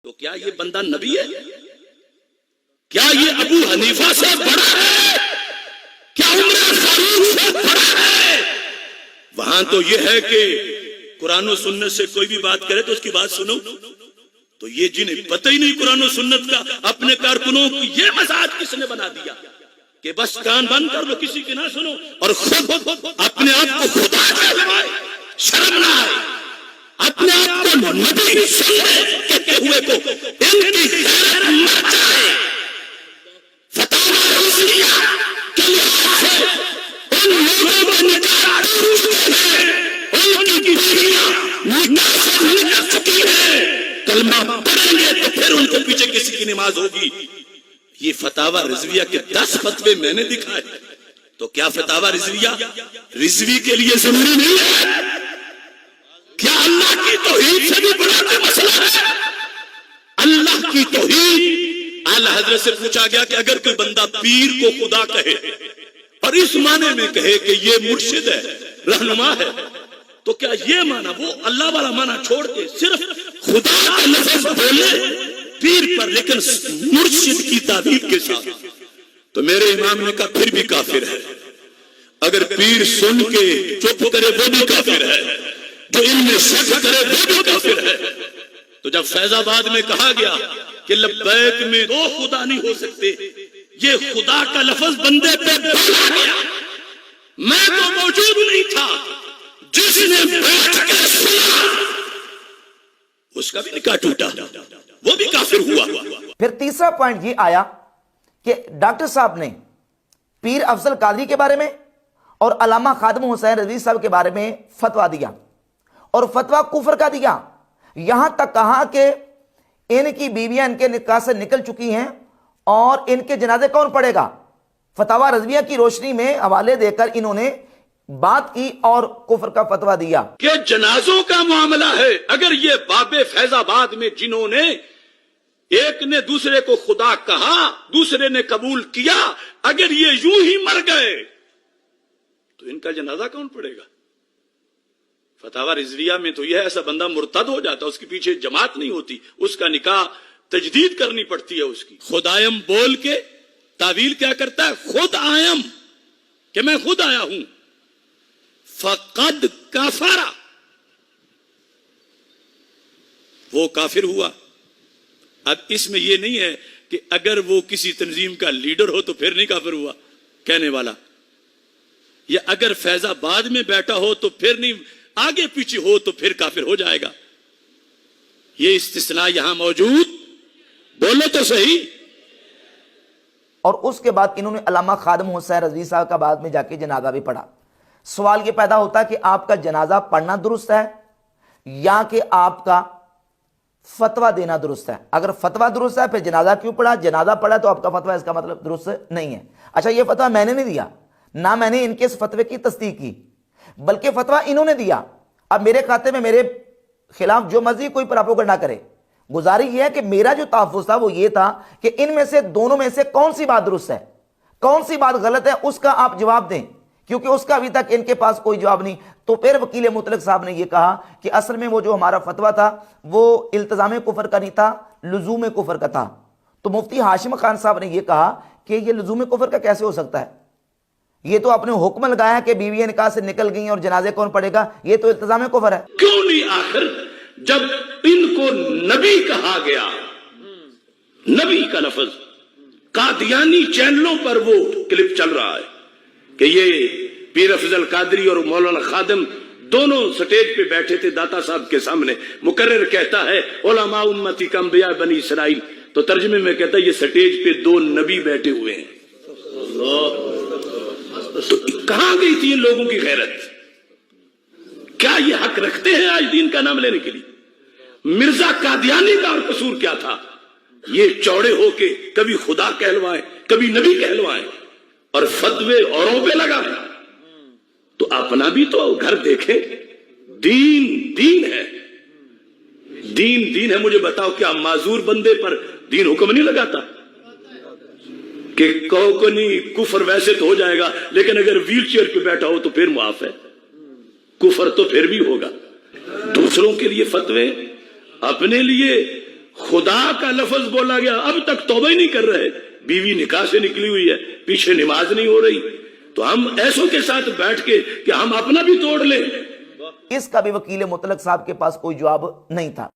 تو کیا یہ بندہ نبی ہے؟ کیا یہ ابو حنیفہ سے بڑا ہے؟ کیا عمر فاروق سے بڑا ہے؟ وہاں تو یہ ہے کہ قرآن و سنت سے کوئی بھی بات کرے تو اس کی بات سنو. تو یہ جنہیں پتہ ہی نہیں قرآن و سنت کا، اپنے کارکنوں کو یہ مزاج کس نے بنا دیا کہ بس کان بند کر لو، کسی کی نہ سنو، اور خود اپنے آپ کو خدا کہلوائے. شرم نہ آئے اپنے آپ کو نبی سننے کہتے ہوئے کو ان کی غیرت مر جائے. فتاوی رضویہ کے لحاظ سے ان لوگوں کو نکاح ٹوٹتے ہیں، ان کی بیویاں نکاح سے نکل چکی ہیں، کلمہ پڑھیں گے تو پھر ان کے پیچھے کسی کی نماز ہوگی. یہ فتاوی رضویہ کے 10 فتوے میں نے دکھائے. تو کیا فتاوی رضویہ رضوی کے لیے ضروری نہیں ہے؟ کیا اللہ کی توحید سے بھی بڑا کوئی مسئلہ ہے؟ اللہ کی توحید، اعلی حضرت سے پوچھا گیا کہ اگر کوئی بندہ پیر کو خدا کہے اور اس معنی میں کہے کہ یہ مرشد ہے، رہنما ہے، تو کیا یہ معنی وہ اللہ والا معنی چھوڑ کے صرف خدا کا لفظ بولے پیر پر، لیکن مرشد کی تعبیر کے ساتھ؟ تو میرے امام نے کہا پھر بھی کافر ہے. اگر پیر سن کے چپ کرے وہ بھی کافر ہے، جو ان میں شک کرے وہ بھی کافر ہے. تو جب فیض آباد میں کہا گیا کہ لبیک میں 2 خدا نہیں ہو سکتے، یہ خدا کا لفظ بندے پہ بولا گیا، میں تو موجود نہیں تھا، جس نے بیٹھ کے سنا اس کا بھی نکاح ٹوٹا، وہ بھی کافر ہوا. پھر تیسرا پوائنٹ یہ آیا کہ ڈاکٹر صاحب نے پیر افضل قادری کے بارے میں اور علامہ خادم حسین رضوی صاحب کے بارے میں فتویٰ دیا، اور فتویٰ کفر کا دیا. یہاں تک کہا کہ ان کی بیویاں ان کے نکاح سے نکل چکی ہیں اور ان کے جنازے کون پڑھے گا. فتاوی رضویہ کی روشنی میں حوالے دے کر انہوں نے بات کی اور کفر کا فتویٰ دیا کہ جنازوں کا معاملہ ہے. اگر یہ باب فیض آباد میں جنہوں نے ایک نے دوسرے کو خدا کہا، دوسرے نے قبول کیا، اگر یہ یوں ہی مر گئے تو ان کا جنازہ کون پڑھے گا؟ فتاوی رضویہ میں تو یہ ایسا بندہ مرتد ہو جاتا، اس کے پیچھے جماعت نہیں ہوتی، اس کا نکاح تجدید کرنی پڑتی ہے اس کی. خدایم بول کے تعویل کیا کرتا ہے؟ خود آیم، کہ میں خود آیا ہوں. فقد کفر، وہ کافر ہوا. اب اس میں یہ نہیں ہے کہ اگر وہ کسی تنظیم کا لیڈر ہو تو پھر نہیں کافر ہوا کہنے والا، یا اگر فیض آباد میں بیٹھا ہو تو پھر نہیں، آگے پیچھے ہو تو پھر کافر ہو جائے گا. یہ استثناء یہاں موجود، بولو تو صحیح. اور اس کے بعد انہوں نے علامہ خادم حسین رضوی صاحب کا بعد میں جا کے جنازہ بھی پڑھا. سوال یہ پیدا ہوتا ہے کہ آپ کا جنازہ پڑھنا درست ہے یا کہ آپ کا فتویٰ دینا درست ہے؟ اگر فتویٰ درست ہے پھر جنازہ کیوں پڑھا؟ جنازہ پڑھا تو آپ کا فتویٰ، اس کا مطلب درست نہیں ہے. اچھا، یہ فتویٰ میں نے نہیں دیا، نہ میں نے ان کے اس فتوے کی تصدیق کی، بلکہ فتویٰ انہوں نے دیا. اب میرے کھاتے میں میرے خلاف جو مرضی کوئی پراپوگنڈا کرے. گزارش یہ ہے کہ میرا جو تحفظ تھا وہ یہ تھا کہ ان میں سے دونوں میں سے کون سی بات درست ہے، کون سی بات غلط ہے، اس کا آپ جواب دیں، کیونکہ اس کا ابھی تک ان کے پاس کوئی جواب نہیں. تو پھر وکیل مطلق صاحب نے یہ کہا کہ اصل میں وہ جو ہمارا فتویٰ تھا وہ التزام کفر کا نہیں تھا، لزوم کفر کا تھا. تو مفتی ہاشم خان صاحب نے یہ کہا کہ یہ لزوم کفر کا کیسے ہو سکتا ہے؟ یہ تو آپ نے حکم لگایا کہ بیویاں نکاح سے نکل گئیں اور جنازے کون پڑھے گا، یہ تو التزام کفر ہے. کیوں نہیں آخر جب ان کو نبی کہا گیا، نبی کا لفظ قادیانی چینلوں پر وہ کلپ چل رہا ہے کہ یہ پیر افضل قادری اور مولانا خادم دونوں سٹیج پہ بیٹھے تھے داتا صاحب کے سامنے. مقرر کہتا ہے علماء امتی کا انبیاء بنی اسرائیل، تو ترجمے میں کہتا ہے یہ سٹیج پہ 2 نبی بیٹھے ہوئے ہیں. تو کہاں گئی تھی ان لوگوں کی غیرت؟ کیا یہ حق رکھتے ہیں آج دین کا نام لینے کے لیے؟ مرزا قادیانی کا اور قصور کیا تھا؟ یہ چوڑے ہو کے کبھی خدا کہلوائیں، کبھی نبی کہلوائیں اور فتوے اوروں پہ لگائیں. تو اپنا بھی تو گھر دیکھیں. دین دین ہے، دین دین ہے. مجھے بتاؤ کیا معذور بندے پر دین حکم نہیں لگاتا کہ کہو کو نہیں کفر ویسے تو ہو جائے گا، لیکن اگر ویل چیئر پہ بیٹھا ہو تو پھر معاف ہے، کفر تو پھر بھی ہوگا. دوسروں کے لیے فتوے، اپنے لیے خدا کا لفظ بولا گیا، اب تک توبہ ہی نہیں کر رہے، بیوی نکاح سے نکلی ہوئی ہے، پیچھے نماز نہیں ہو رہی، تو ہم ایسوں کے ساتھ بیٹھ کے کہ ہم اپنا بھی توڑ لیں۔ اس کا بھی وکیل مطلق صاحب کے پاس کوئی جواب نہیں تھا۔